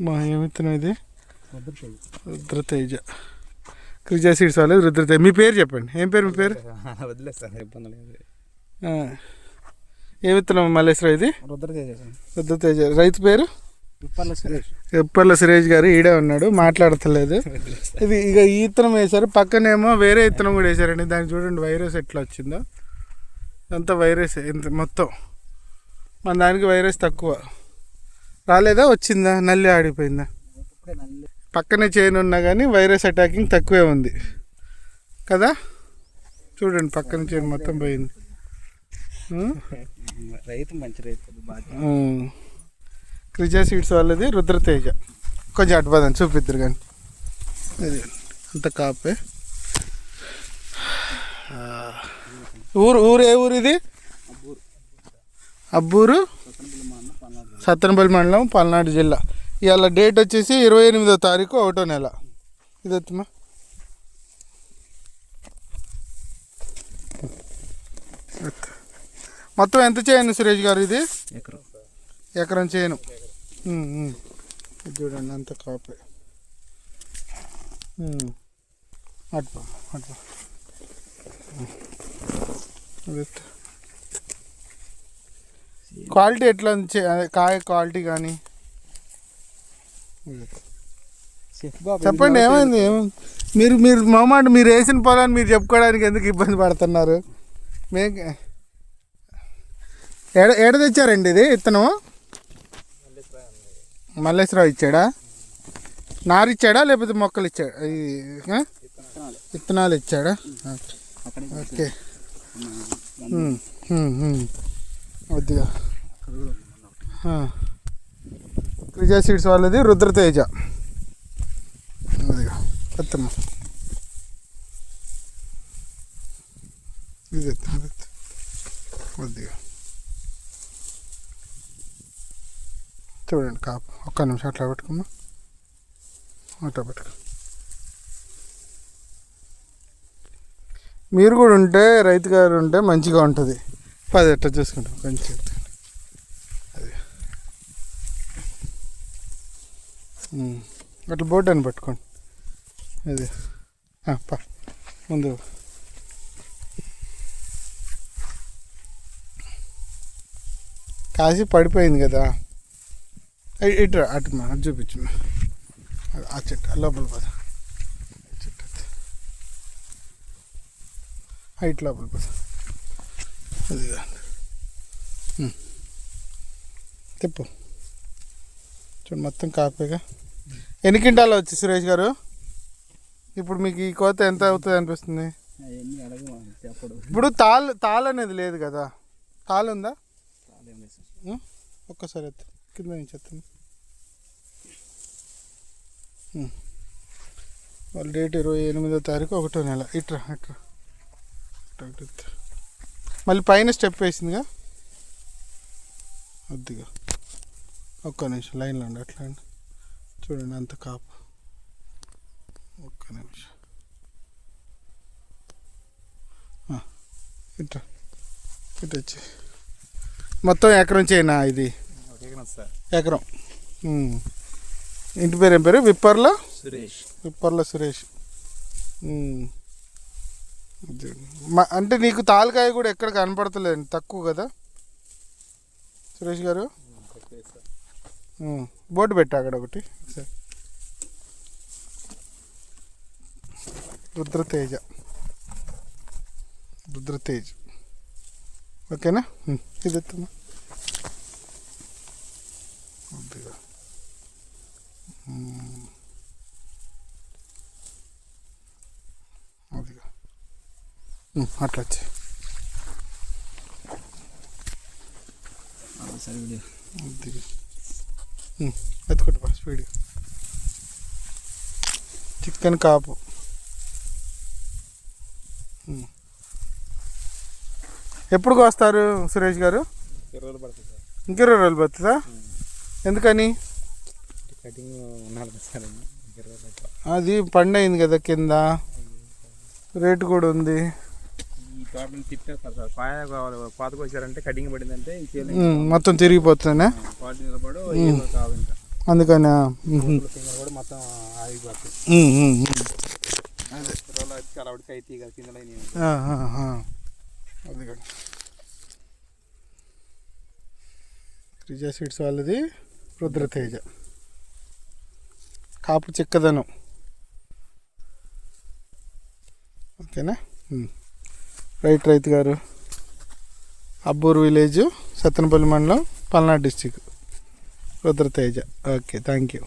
మా ఏమిత్తున్నాం ఇది రుద్రతేజ క్రిజా సీడ్స్ వాళ్ళది రుద్రతేజ. మీ పేరు చెప్పండి, ఏం పేరు మీ పేరు? ఏ విత్తనం మల్లేశ్వరం ఇది? రుద్రతేజ. రైతు పేరు ఉప్పర్ల సురేష్ గారు. ఈడే ఉన్నాడు, మాట్లాడతలేదు. ఇది ఇక ఈ విత్తనం వేశారు, పక్కనేమో వేరే విత్తనం కూడా వేశారండి. దానికి చూడండి వైరస్ ఎట్లా వచ్చిందో. అంతా వైరస్ ఎంత మొత్తం. మన దానికి వైరస్ తక్కువ రాలేదా, వచ్చిందా? నల్లి ఆడిపోయిందా? పక్కనే చైన్ ఉన్నా కానీ వైరస్ అటాకింగ్ తక్కువే ఉంది కదా. చూడండి పక్కన చైన్ మొత్తం పోయింది. రైతు మంచి రైతు. క్రిజా సీడ్స్ వాళ్ళది రుద్రతేజ. కొంచెం అటుపదని చూపిద్దరు కానీ అది అంత కాపే. ఊరు ఏ ఊరు ఇది? అబ్బూరు, సత్తెనపల్లి మండలం, పల్నాడు జిల్లా. ఇవాళ డేట్ వచ్చేసి 28వ తారీఖు 1వ నెల. ఇది వస్తుమా మొత్తం ఎంత చేయను సురేష్ గారు? ఇది ఎకరం చేయను. చూడండి అంత కాపే. అట్పా అట్పా క్వాలిటీ ఎట్లా కాయ క్వాలిటీ కానీ చెప్పండి. ఏమైంది మీరు మామాట మీరు వేసిన పొలాన్ని మీరు చెప్పుకోవడానికి ఎందుకు ఇబ్బంది పడుతున్నారు? ఏడ తెచ్చారండి ఇది విత్తనం? మల్లేశ్వరరావు ఇచ్చాడా? నారు ఇచ్చాడా లేకపోతే మొక్కలు ఇచ్చాడా? విత్తనాలు ఇచ్చాడా? ఓకే. కొద్దిగా క్రిజా సీడ్స్ వాళ్ళది రుద్రతేజ. అదిగా కొత్తమ్మ ఇది కొద్దిగా చూడండి కాపు. ఒక్క నిమిషం అట్లా పెట్టుకోమ్మా, అట్లా పెట్టుకో. మీరు కూడా ఉంటే, రైతు గారు ఉంటే మంచిగా ఉంటుంది. 10 ఎట్లా చూసుకుంటాం కొంచెం. అది అట్లా బోర్డు అని పట్టుకోండి. అది ముందు కాసి పడిపోయింది కదా. ఇట్రా అటు చూపించు. ఆ చెట్టు లోపల పోదా, చెట్టు హైట్ లోపల పోదా. అది తిప్పు. చూడు మొత్తం కాపేగా. ఎన్ని క్వింటాలు వచ్చి సురేష్ గారు? ఇప్పుడు మీకు ఈ కోత ఎంత అవుతుంది అనిపిస్తుంది? ఇప్పుడు తాళ్ళు అనేది లేదు కదా. తాళ్ళు ఉందా? ఒక్కసారి ఎత్తు, కింద నుంచి ఎత్తుంది. వాళ్ళ డేట్ 28వ తారీఖు 1వ నెల. ఇట్రా ఇట్రా మళ్ళీ పైన స్టెప్ వేసిందిగా. కొద్దిగా ఒక్క నిమిషం లైన్లో ఉండి అట్లా అండి. చూడండి అంత కాపు. ఒక్క నిమిషం ఇట్లా ఇటు వచ్చి మొత్తం ఎకరం చేయనా ఇది? ఎకరం. ఇంటి పేరు ఏం పేరు? విప్పర్ల సురేష్. అంటే నీకు తాలకాయ కూడా ఎక్కడ కనపడతలేదు, తక్కువ కదా సురేష్ గారు? బోర్డు పెట్టా అక్కడ ఒకటి. రుద్రతేజ. ఓకేనా? ఇది ఎత్తున్నా కొద్దిగా. అదిగా అట్లా వచ్చి ఎత్తుకుంటా స్పీడ్గా. చికెన్ కాపు. ఎప్పుడు వస్తారు సురేష్ గారు? 20 రోజులు పడుతుంది. ఇంక 20 రోజులు పడుతుందా? ఎందుకని? అది పండు అయింది కదా కింద, రేటు కూడా ఉంది. పాతకు వచ్చారంటే కటింగ్ పడిందంటే మొత్తం తిరిగిపోతుందా? అందుకని కింద కూడా మొత్తం ఆగిపోతుంది. అదే చాలా ఉడికి అయితే ఇక కింద అది కూడా త్రిజా సీడ్స్ వాళ్ళది రుద్రతేజ. కాపు చిక్కదనం. ఓకేనా. రైతు గారు అబ్బూరు విలేజ్, సత్తెనపల్లి మండలం, Palnadu district, Rudrateja. Okay, thank you.